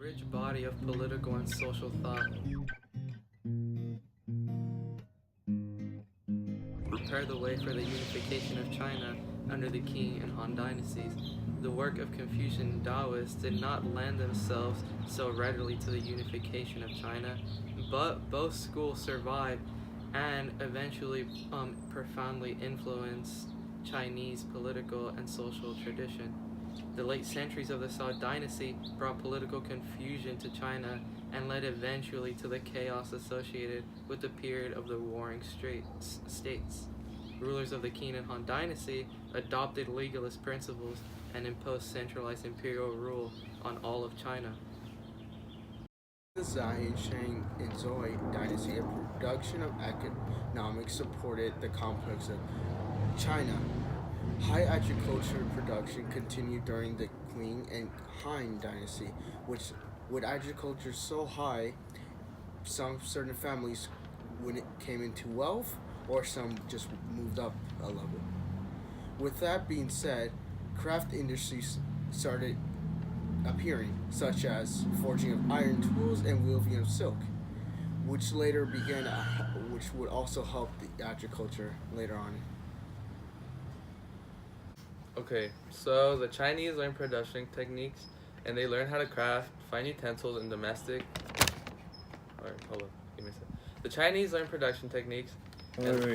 rich body of political and social thought prepared the way for the unification of China under the Qing and Han dynasties. The work of Confucian and Taoists did not lend themselves so readily to the unification of China, but both schools survived and eventually profoundly influenced Chinese political and social tradition. The late centuries of the Song dynasty brought political confusion to China and led eventually to the chaos associated with the period of the warring states. Rulers of the Qing and Han dynasty adopted legalist principles and imposed centralized imperial rule on all of China. The Zhai, Shang, and Zhou dynasty, a production of economics supported the complex of China. High agriculture production continued during the Qing and Han dynasty, which with agriculture so high, some certain families when it came into wealth, or some just moved up a level. With that being said, craft industries started appearing, such as forging of iron tools and weaving of silk, which later began, which would also help the agriculture later on. Okay, so the Chinese learned production techniques and they learned how to craft fine utensils in domestic. Alright, hold on, give me a sec. The Chinese learned production techniques.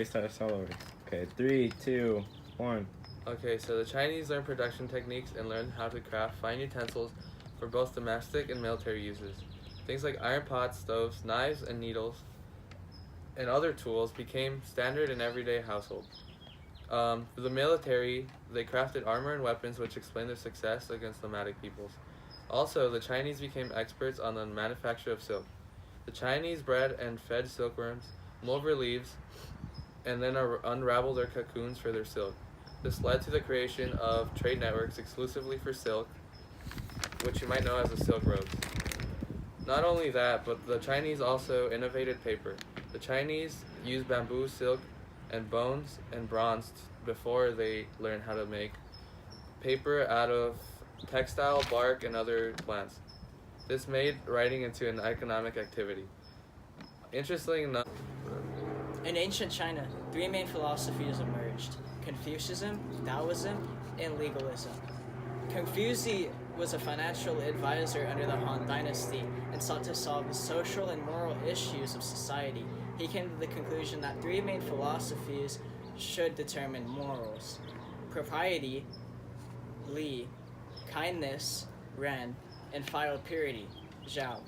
Start all over. Okay, 3, 2, 1. Okay, so the Chinese learned production techniques and learned how to craft fine utensils for both domestic and military uses. Things like iron pots, stoves, knives, and needles, and other tools became standard in everyday household. For the military, they crafted armor and weapons which explain their success against nomadic peoples. Also, the Chinese became experts on the manufacture of silk. The Chinese bred and fed silkworms, mulver leaves, and then unraveled their cocoons for their silk. This led to the creation of trade networks exclusively for silk, which you might know as the Silk Roads. Not only that, but the Chinese also innovated paper. The Chinese used bamboo, silk, and bones and bronze before they learned how to make paper out of textile, bark, and other plants. This made writing into an economic activity. Interestingly enough, in ancient China, three main philosophies emerged: Confucianism, Taoism, and legalism. Confucius was a financial advisor under the Han Dynasty and sought to solve the social and moral issues of society. He came to the conclusion that three main philosophies should determine morals: propriety, Li; kindness, Ren; and final purity, Zhao.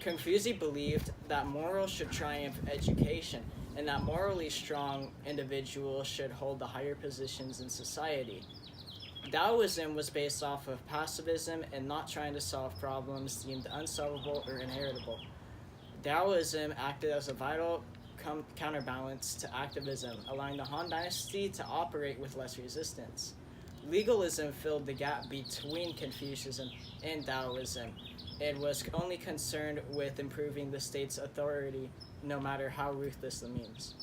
Confucius believed that morals should triumph education, and that morally strong individuals should hold the higher positions in society. Taoism was based off of pacifism and not trying to solve problems deemed unsolvable or inheritable. Taoism acted as a vital counterbalance to activism, allowing the Han Dynasty to operate with less resistance. Legalism filled the gap between Confucianism and Taoism. It was only concerned with improving the state's authority, no matter how ruthless the means.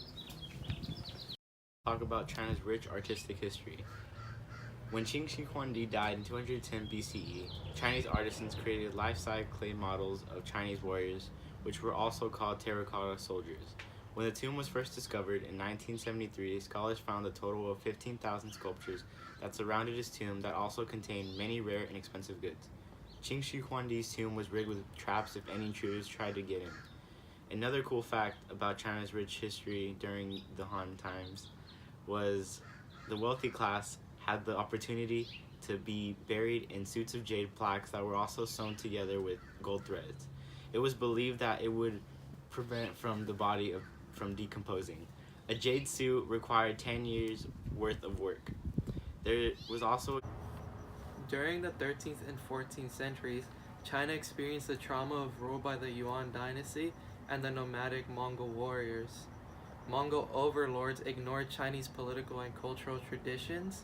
Talk about China's rich artistic history. When Qin Shi Huangdi died in 210 BCE, Chinese artisans created life-size clay models of Chinese warriors, which were also called terracotta soldiers. When the tomb was first discovered in 1973, scholars found a total of 15,000 sculptures that surrounded his tomb that also contained many rare and expensive goods. Qin Shi Huangdi's tomb was rigged with traps if any intruders tried to get in. Another cool fact about China's rich history during the Han times was the wealthy class had the opportunity to be buried in suits of jade plaques that were also sewn together with gold threads. It was believed that it would prevent the body from decomposing. A jade suit required 10 years worth of work. There was also during the 13th and 14th centuries, China experienced the trauma of rule by the Yuan dynasty and the nomadic Mongol warriors. Mongol overlords ignored Chinese political and cultural traditions,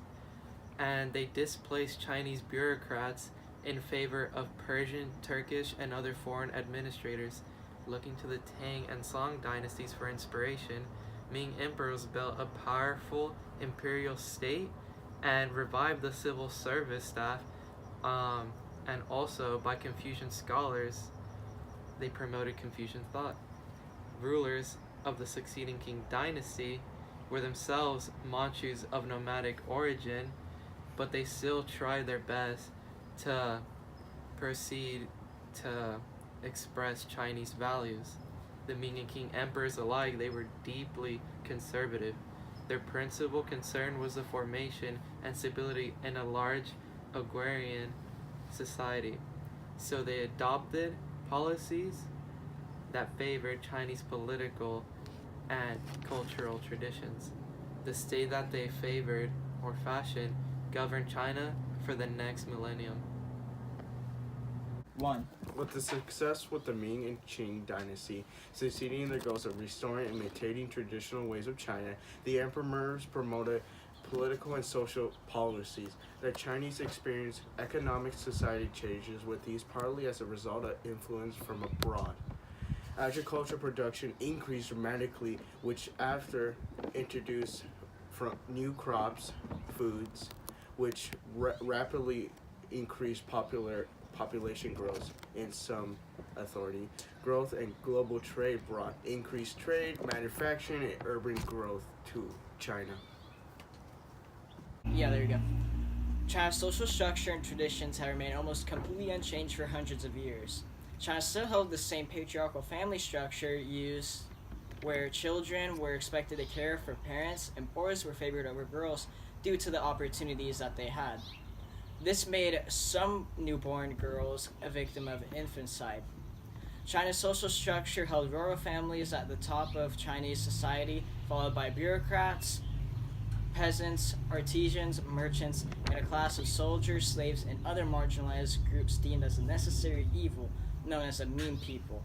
and they displaced Chinese bureaucrats in favor of Persian, Turkish, and other foreign administrators. Looking to the Tang and Song dynasties for inspiration, Ming emperors built a powerful imperial state and revived the civil service staff and also by Confucian scholars, they promoted Confucian thought. Rulers of the succeeding Qing dynasty were themselves Manchus of nomadic origin, but they still tried their best to proceed to express Chinese values. The Ming and Qing emperors alike, they were deeply conservative. Their principal concern was the formation and stability in a large agrarian society. So they adopted policies that favored Chinese political and cultural traditions. The state that they favored or fashioned governed China for the next millennium. 1. With the success with the Ming and Qing dynasty succeeding in their goals of restoring and maintaining traditional ways of China, the emperors promoted political and social policies. The Chinese experienced economic society changes with these partly as a result of influence from abroad. Agriculture production increased dramatically, which after introduced from new crops, foods, which rapidly increased population growth in some authority. Growth and global trade brought increased trade, manufacturing, and urban growth to China. Yeah, there you go. China's social structure and traditions have remained almost completely unchanged for hundreds of years. China still held the same patriarchal family structure used where children were expected to care for parents and boys were favored over girls due to the opportunities that they had. This made some newborn girls a victim of infanticide. China's social structure held royal families at the top of Chinese society, followed by bureaucrats, peasants, artisans, merchants, and a class of soldiers, slaves, and other marginalized groups deemed as a necessary evil, known as the mean people.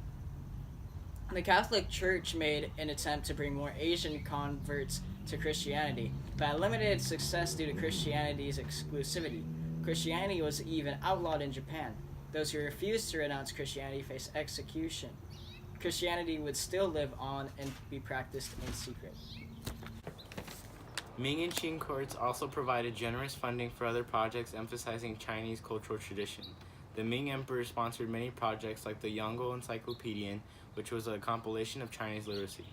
The Catholic Church made an attempt to bring more Asian converts to Christianity, but had limited success due to Christianity's exclusivity. Christianity was even outlawed in Japan. Those who refused to renounce Christianity faced execution. Christianity would still live on and be practiced in secret. Ming and Qing courts also provided generous funding for other projects emphasizing Chinese cultural tradition. The Ming Emperor sponsored many projects like the Yongle Encyclopedian, which was a compilation of Chinese literacy.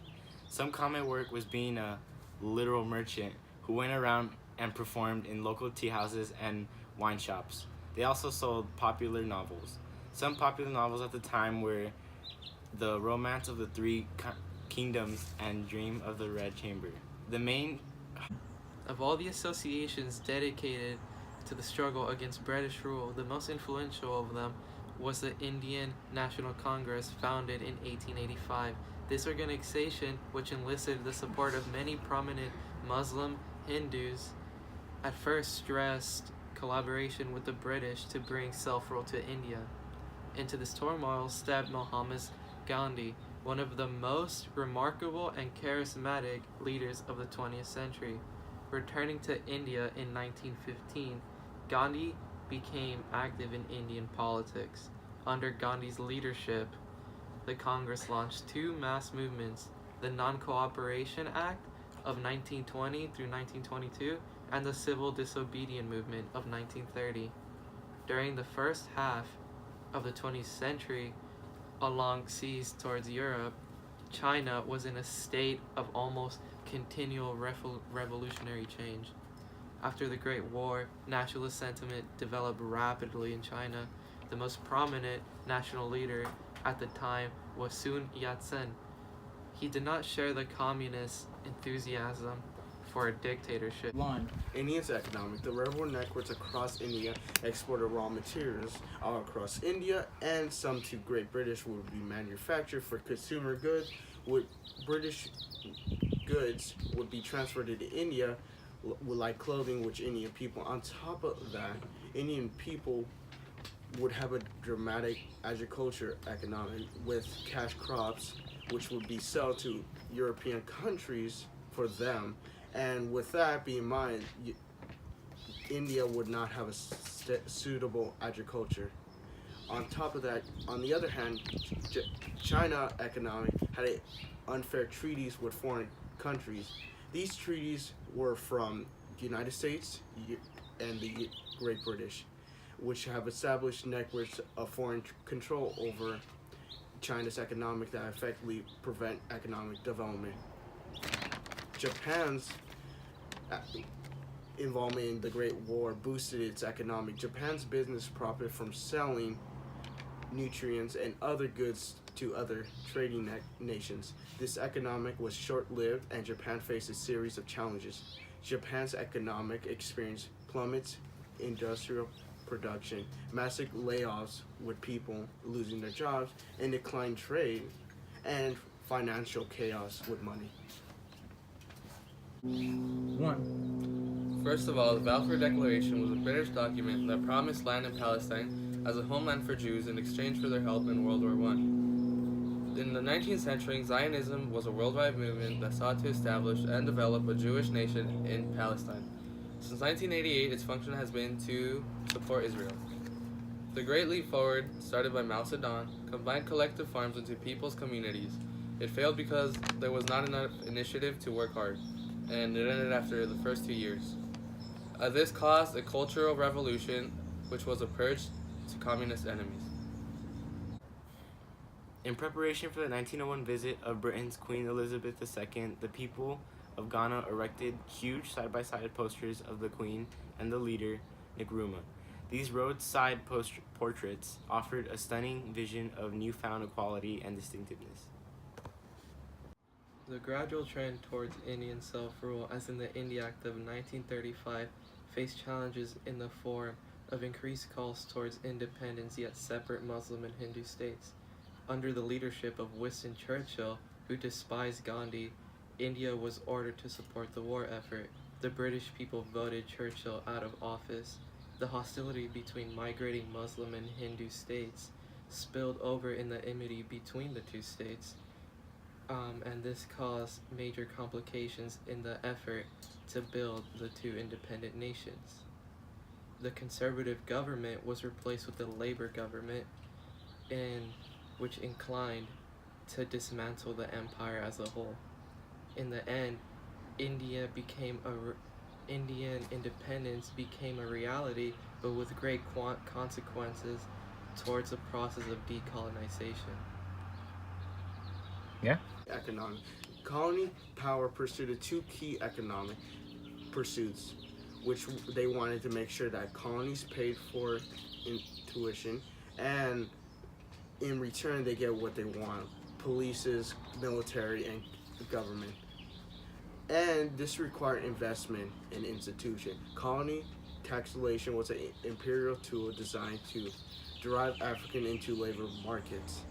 Some common work was being a literal merchant who went around and performed in local tea houses and wine shops. They also sold popular novels. Some popular novels at the time were The Romance of the Three Kingdoms and Dream of the Red Chamber. The main Of all the associations dedicated to the struggle against British rule, the most influential of them was the Indian National Congress, founded in 1885. This organization, which enlisted the support of many prominent Muslim Hindus, at first stressed collaboration with the British to bring self-rule to India. Into this turmoil stepped Mahatma Gandhi, one of the most remarkable and charismatic leaders of the 20th century. Returning to India in 1915, Gandhi became active in Indian politics. Under Gandhi's leadership, the Congress launched two mass movements, the Non-Cooperation Act of 1920 through 1922 and the Civil Disobedience Movement of 1930. During the first half of the 20th century, along seas towards Europe, China was in a state of almost continual revolutionary change. After the Great War, nationalist sentiment developed rapidly in China. The most prominent national leader at the time was Sun Yat-sen. He did not share the communist enthusiasm for a dictatorship. 1. India's economic. The railroad networks across India exported raw materials all across India, and some to Great British would be manufactured for consumer goods. British goods would be transferred to India, like clothing, which Indian people. On top of that, Indian people would have a dramatic agriculture economic with cash crops, which would be sold to European countries for them. And with that being in mind, India would not have a suitable agriculture. On top of that, on the other hand, China economic had unfair treaties with foreign countries. These treaties were from the United States and the Great British. which have established networks of foreign control over China's economic that effectively prevent economic development. Japan's involvement in the Great War boosted its economic. Japan's business profit from selling nutrients and other goods to other trading nations. This economic was short-lived, and Japan faced a series of challenges. Japan's economic experience plummets industrial production, massive layoffs with people losing their jobs, and declined trade, and financial chaos with money. 1. First of all, the Balfour Declaration was a British document that promised land in Palestine as a homeland for Jews in exchange for their help in World War I. In the 19th century, Zionism was a worldwide movement that sought to establish and develop a Jewish nation in Palestine. Since 1988, its function has been to support Israel. The Great Leap Forward, started by Mao Zedong, combined collective farms into people's communities. It failed because there was not enough initiative to work hard, and it ended after the first 2 years. This caused a cultural revolution, which was a purge to communist enemies. In preparation for the 1901 visit of Britain's Queen Elizabeth II, the people of Ghana erected huge side-by-side posters of the Queen and the leader, Nkrumah. These roadside portraits offered a stunning vision of newfound equality and distinctiveness. The gradual trend towards Indian self-rule, as in the India Act of 1935, faced challenges in the form of increased calls towards independence yet separate Muslim and Hindu states. Under the leadership of Winston Churchill, who despised Gandhi, India was ordered to support the war effort. The British people voted Churchill out of office. The hostility between migrating Muslim and Hindu states spilled over in the enmity between the two states, and this caused major complications in the effort to build the two independent nations. The conservative government was replaced with the Labour government, which inclined to dismantle the empire as a whole. In the end, Indian independence became a reality, but with great consequences towards the process of decolonization. Yeah? Economic. Colony power pursued two key economic pursuits, which they wanted to make sure that colonies paid for in tuition, and in return they get what they want: polices, military, and government. And this required investment in institution. Colony taxation was an imperial tool designed to drive African into labor markets.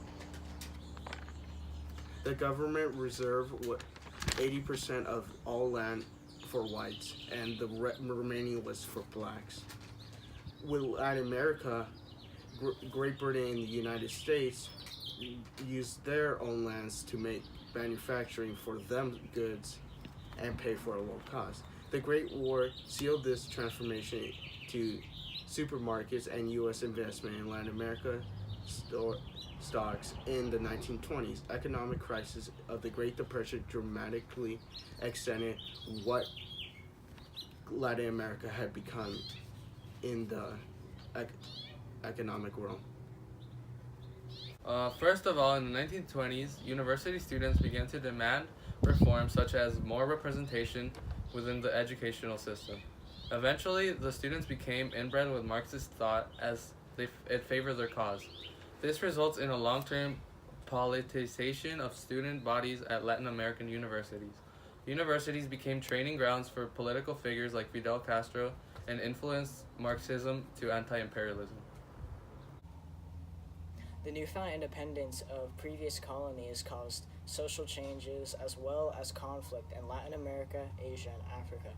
The government reserved 80% of all land for whites, and the remaining was for blacks. With Latin America, Great Britain and the United States used their own lands to make manufacturing for them goods and pay for a low cost. The Great War sealed this transformation to supermarkets and U.S. investment in Latin America stocks in the 1920s. Economic crisis of the Great Depression dramatically extended what Latin America had become in the economic realm. First of all, in the 1920s, university students began to demand reforms such as more representation within the educational system. Eventually, the students became inbred with Marxist thought as it favored their cause. This results in a long-term politicization of student bodies at Latin American universities. Universities became training grounds for political figures like Fidel Castro and influenced Marxism to anti-imperialism. The newfound independence of previous colonies caused social changes as well as conflict in Latin America, Asia, and Africa.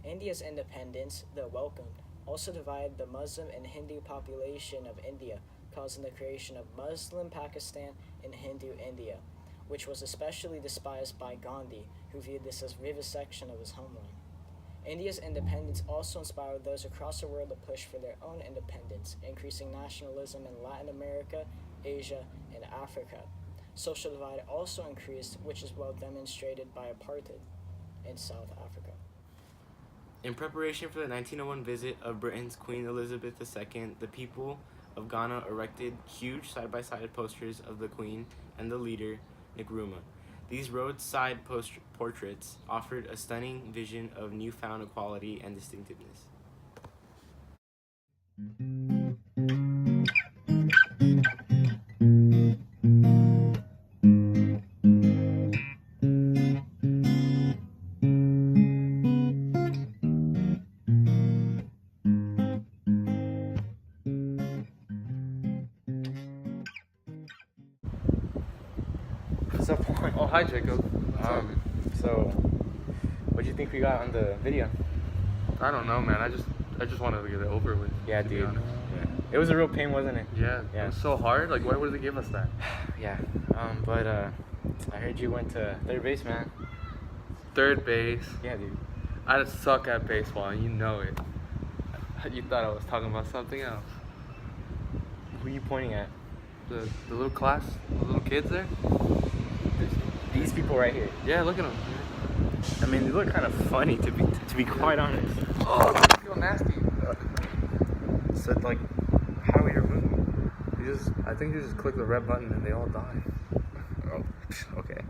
India's independence, though welcomed, also divided the Muslim and Hindu population of India, causing the creation of Muslim Pakistan and Hindu India, which was especially despised by Gandhi, who viewed this as vivisection of his homeland. India's independence also inspired those across the world to push for their own independence, increasing nationalism in Latin America, Asia, and Africa. Social divide also increased, which is well demonstrated by apartheid in South Africa. In preparation for the 1901 visit of Britain's Queen Elizabeth II, the people of Ghana erected huge side-by-side posters of the Queen and the leader, Nkrumah. These roadside portraits offered a stunning vision of newfound equality and distinctiveness. What's up, Juan? Oh, hi, Jacob. So, what'd you think we got on the video? I don't know, man. I just wanted to get it over with. Yeah, to be dude. honest. Yeah. It was a real pain, wasn't it? Yeah, Yeah. it was so hard. Like, why would they give us that? Yeah. But I heard you went to third base, man. Third base. Yeah, dude. I just suck at baseball, and you know it. You thought I was talking about something else. Who are you pointing at? The little class, the little kids there. These people right here. Yeah, look at them. I mean, they look kind of funny to be quite honest. Oh, I feel nasty. So like, how do we remove them? I think you just click the red button and they all die. Oh, okay.